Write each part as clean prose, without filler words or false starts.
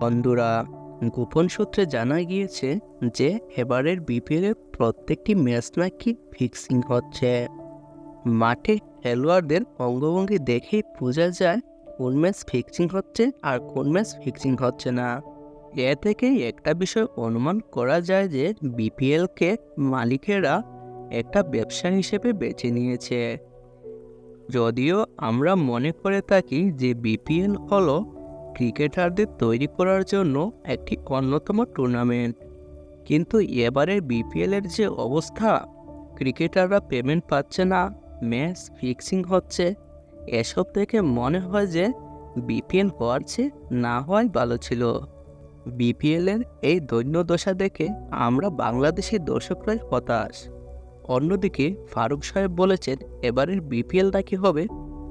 বন্ধুরা, গোপন সূত্রে জানা গিয়েছে যে এবারের বিপিএল এর প্রত্যেকটি ম্যাচ নাকি ফিক্সিং হচ্ছে। মাঠে খেলোয়াড়দের অঙ্গভঙ্গি দেখেই বোঝা যায় কোন ম্যাচ ফিক্সিং হচ্ছে আর কোন ম্যাচ ফিক্সিং হচ্ছে না। এ থেকেই একটা বিষয় অনুমান করা যায় যে বিপিএলকে মালিকেরা একটা ব্যবসা হিসেবে বেছে নিয়েছে। যদিও আমরা মনে করে থাকি যে বিপিএল হলো ক্রিকেটারদের তৈরি করার জন্য একটি অন্যতম টুর্নামেন্ট, কিন্তু এবারের বিপিএলের যে অবস্থা, ক্রিকেটাররা পেমেন্ট পাচ্ছে না, ম্যাচ ফিক্সিং হচ্ছে, এসব থেকে মনে হয় যে বিপিএল হওয়ার চেয়ে না হওয়াই ভালো ছিল। বিপিএলের এই দৈন্যদশা দেখে আমরা বাংলাদেশি দর্শকরাই হতাশ। অন্যদিকে ফারুক সাহেব বলেছেন এবারের বিপিএল নাকি হবে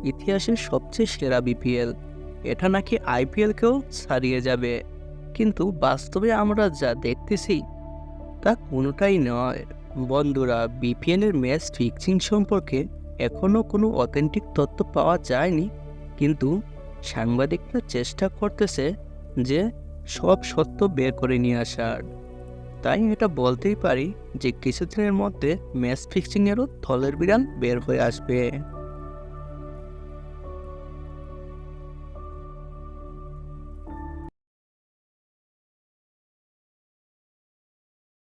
ইতিহাসের সবচেয়ে সেরা বিপিএল, এটা নাকি আইপিএলকেও ছাড়িয়ে যাবে। কিন্তু বাস্তবে আমরা যা দেখতেছি তা কোনোটাই নয়। বন্ধুরা, বিপিএলের ম্যাচ ফিক্সিং সম্পর্কে এখনও কোনো অথেন্টিক তথ্য পাওয়া যায়নি, কিন্তু সাংবাদিকরা চেষ্টা করতেছে যে সব সত্য বের করে নিয়ে আসার। তাই এটা বলতেই পারি যে কিছুদিনের মধ্যে ম্যাচ ফিক্সিংয়েরও থলের বিড়াল বের হয়ে আসবে।